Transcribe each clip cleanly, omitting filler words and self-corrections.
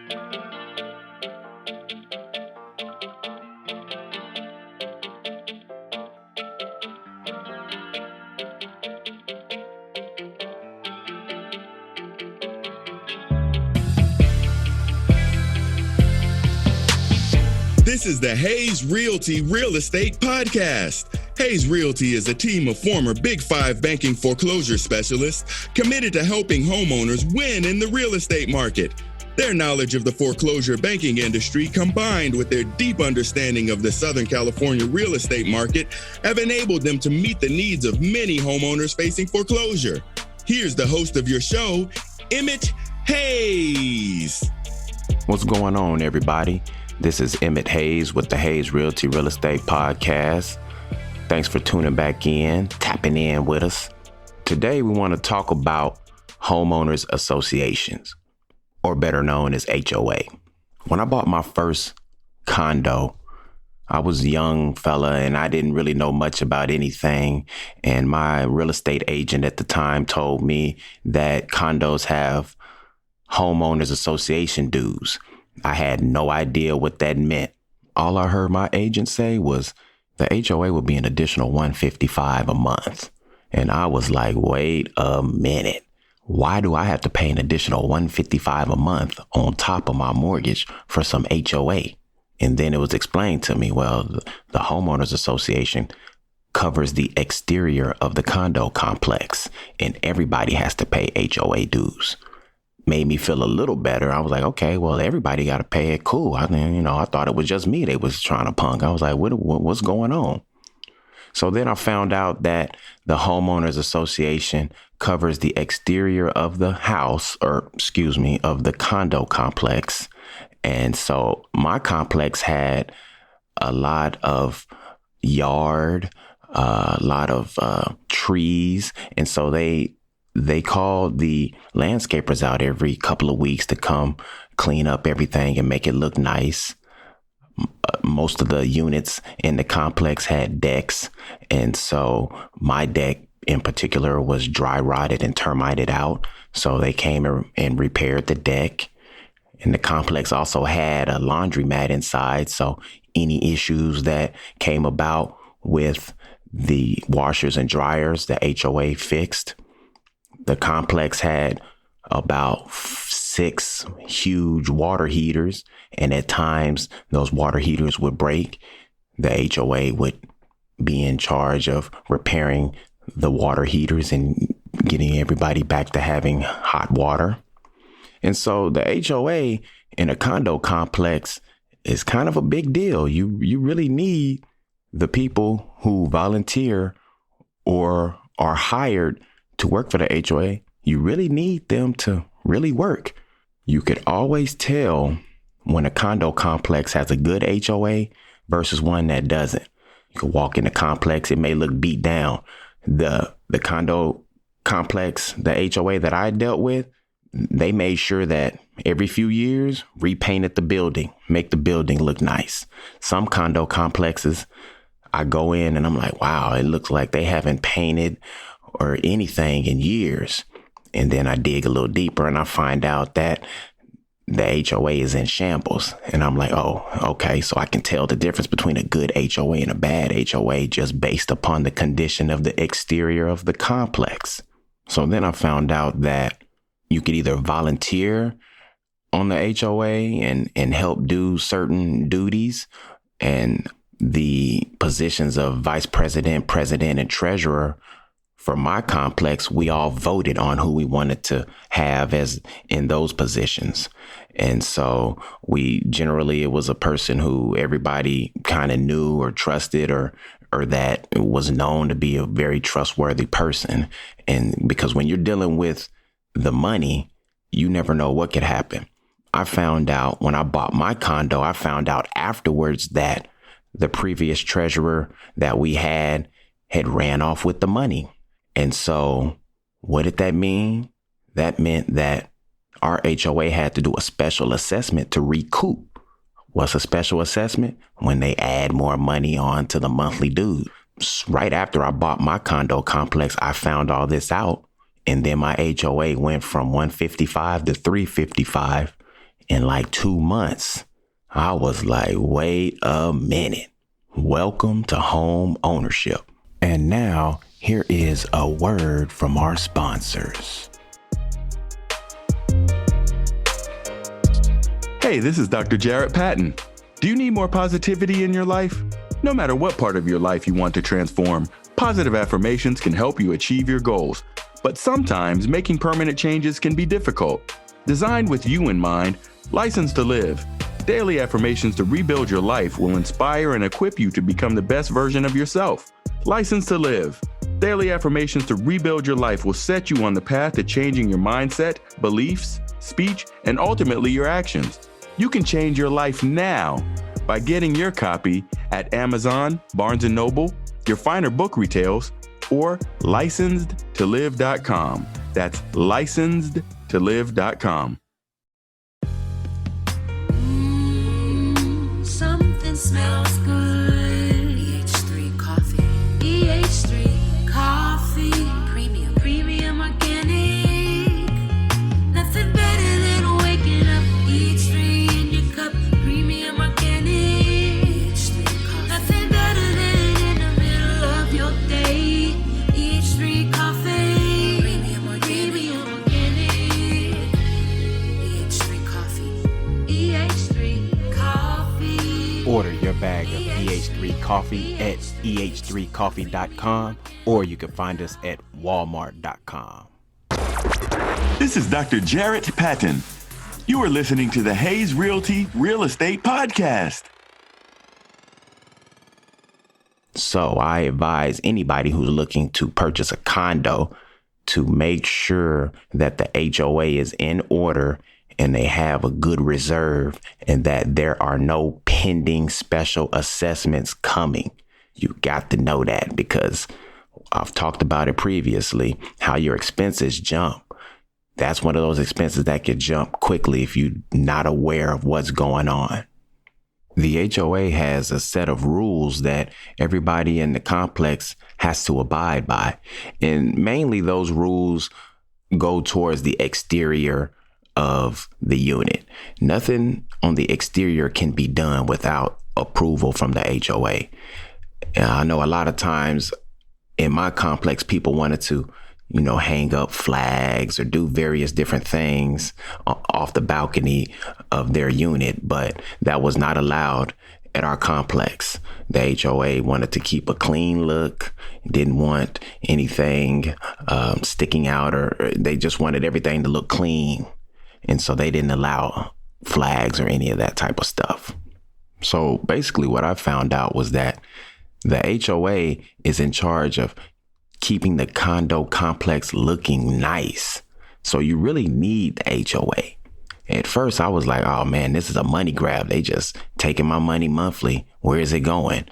This is the Hayes Realty Real Estate Podcast. Hayes Realty is a team of former Big Five banking foreclosure specialists committed to helping homeowners win in the real estate market. Their knowledge of the foreclosure banking industry, combined with their deep understanding of the Southern California real estate market, have enabled them to meet the needs of many homeowners facing foreclosure. Here's the host of your show, Emmett Hayes. What's going on, everybody? This is Emmett Hayes with the Hayes Realty Real Estate Podcast. Thanks for tuning back in, tapping in with us. Today, we want to talk about homeowners associations, or better known as HOA. When I bought my first condo, I was a young fella and I didn't really know much about anything. And my real estate agent at the time told me that condos have homeowners association dues. I had no idea what that meant. All I heard my agent say was the HOA would be an additional $155 a month. And I was like, wait a minute. Why do I have to pay an additional $155 a month on top of my mortgage for some HOA? And then it was explained to me, well, the homeowners association covers the exterior of the condo complex and everybody has to pay HOA dues. Made me feel a little better. I was like, okay, well, everybody got to pay it. Cool. I thought it was just me they was trying to punk. I was like, what's going on? So then I found out that the homeowners association covers the exterior of the house, of the condo complex. And so my complex had a lot of yard, a lot of trees. And so they called the landscapers out every couple of weeks to come clean up everything and make it look nice. Most of the units in the complex had decks. And so my deck in particular was dry rotted and termited out. So they came and repaired the deck. And the complex also had a laundromat inside. So any issues that came about with the washers and dryers, the HOA fixed. The complex had about 6 huge water heaters, and at times those water heaters would break. The HOA would be in charge of repairing the water heaters and getting everybody back to having hot water. And so the HOA in a condo complex is kind of a big deal. You really need the people who volunteer or are hired to work for the HOA. You really need them to really work. You could always tell when a condo complex has a good HOA versus one that doesn't. You could walk in the complex, it may look beat down. The condo complex, the HOA that I dealt with, they made sure that every few years repainted the building, make the building look nice. Some condo complexes, I go in and I'm like, wow, it looks like they haven't painted or anything in years. And then I dig a little deeper and I find out that the HOA is in shambles. And I'm like, oh, okay. So I can tell the difference between a good HOA and a bad HOA just based upon the condition of the exterior of the complex. So then I found out that you could either volunteer on the HOA and help do certain duties, and the positions of vice president, president, and treasurer for my complex, we all voted on who we wanted to have as in those positions. And so it was a person who everybody kind of knew or trusted or that was known to be a very trustworthy person. And because when you're dealing with the money, you never know what could happen. I found out when I bought my condo, I found out afterwards that the previous treasurer that we had ran off with the money. And so what did that mean? That meant that our HOA had to do a special assessment to recoup. What's a special assessment? When they add more money on to the monthly dues. Right after I bought my condo complex, I found all this out. And then my HOA went from $155 to $355 in like 2 months. I was like, wait a minute. Welcome to home ownership. And now here is a word from our sponsors. Hey, this is Dr. Jarrett Patton. Do you need more positivity in your life? No matter what part of your life you want to transform, positive affirmations can help you achieve your goals. But sometimes making permanent changes can be difficult. Designed with you in mind, Licensed to Live. Daily affirmations to rebuild your life will inspire and equip you to become the best version of yourself. Licensed to Live. Daily affirmations to rebuild your life will set you on the path to changing your mindset, beliefs, speech, and ultimately your actions. You can change your life now by getting your copy at Amazon, Barnes & Noble, your finer book retails, or licensedtolive.com. That's licensedtolive.com. Something smells good. EH3 coffee. EH3 coffee. Premium organic. Nothing better than waking up. EH3 in your cup. Premium organic. EH3 coffee. Nothing better than in the middle of your day. EH3 coffee. Premium organic. EH3 coffee. EH3 coffee. Order your bag of EH3 coffee at eh3coffee.com, or you can find us at walmart.com. This is Dr. Jarrett Patton. You are listening to the Hayes Realty Real Estate Podcast. So I advise anybody who's looking to purchase a condo to make sure that the HOA is in order and they have a good reserve and that there are no pending special assessments coming. You got to know that, because I've talked about it previously, how your expenses jump. That's one of those expenses that could jump quickly if you're not aware of what's going on. The HOA has a set of rules that everybody in the complex has to abide by. And mainly those rules go towards the exterior of the unit. Nothing on the exterior can be done without approval from the HOA. And I know a lot of times in my complex, people wanted to, hang up flags or do various different things off the balcony of their unit, but that was not allowed at our complex. The HOA wanted to keep a clean look, didn't want anything sticking out, or they just wanted everything to look clean. And so they didn't allow flags or any of that type of stuff. So basically what I found out was that the HOA is in charge of keeping the condo complex looking nice. So you really need the HOA. At first I was like, oh man, this is a money grab. They just taking my money monthly. Where is it going?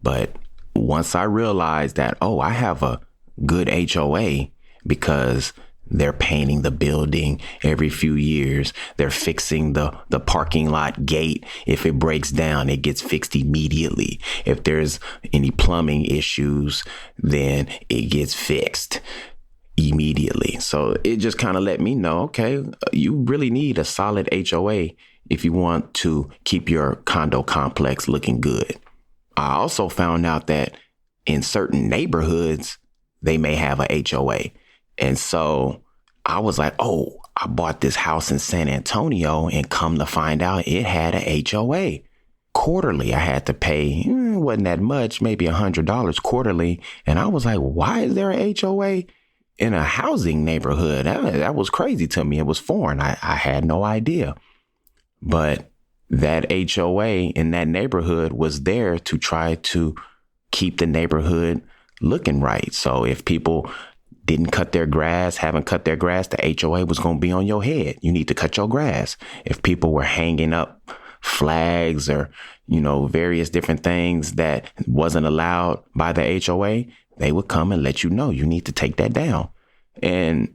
But once I realized that, I have a good HOA because they're painting the building every few years. They're fixing the parking lot gate. If it breaks down, it gets fixed immediately. If there's any plumbing issues, then it gets fixed immediately. So it just kind of let me know, okay, you really need a solid HOA if you want to keep your condo complex looking good. I also found out that in certain neighborhoods, they may have a HOA. And so I was like, I bought this house in San Antonio, and come to find out it had a HOA. Quarterly, I had to pay, wasn't that much, maybe $100 quarterly. And I was like, why is there a HOA in a housing neighborhood? That was crazy to me. It was foreign. I had no idea. But that HOA in that neighborhood was there to try to keep the neighborhood looking right. So if people didn't cut their grass, haven't cut their grass, the HOA was going to be on your head. You need to cut your grass. If people were hanging up flags or, various different things that wasn't allowed by the HOA, they would come and let you know you need to take that down. And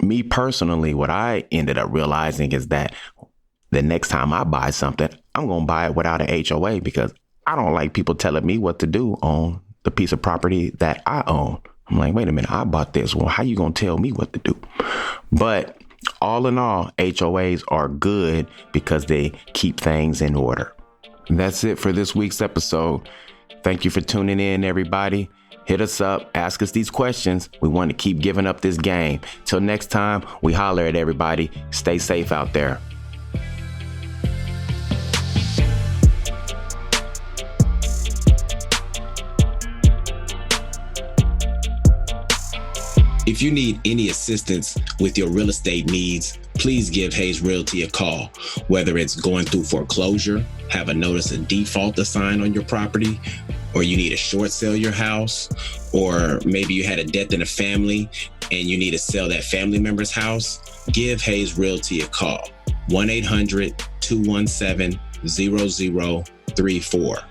me personally, what I ended up realizing is that the next time I buy something, I'm going to buy it without a HOA, because I don't like people telling me what to do on the piece of property that I own. I'm like, wait a minute, I bought this. Well, how you going to tell me what to do? But All in all, HOAs are good because they keep things in order. And that's it for this week's episode. Thank you for tuning in, everybody. Hit us up, ask us these questions. We want to keep giving up this game. Till next time, we holler at everybody. Stay safe out there. If you need any assistance with your real estate needs, please give Hayes Realty a call. Whether it's going through foreclosure, have a notice of default assigned on your property, or you need to short sell your house, or maybe you had a death in the family and you need to sell that family member's house, give Hayes Realty a call. 1-800-217-0034.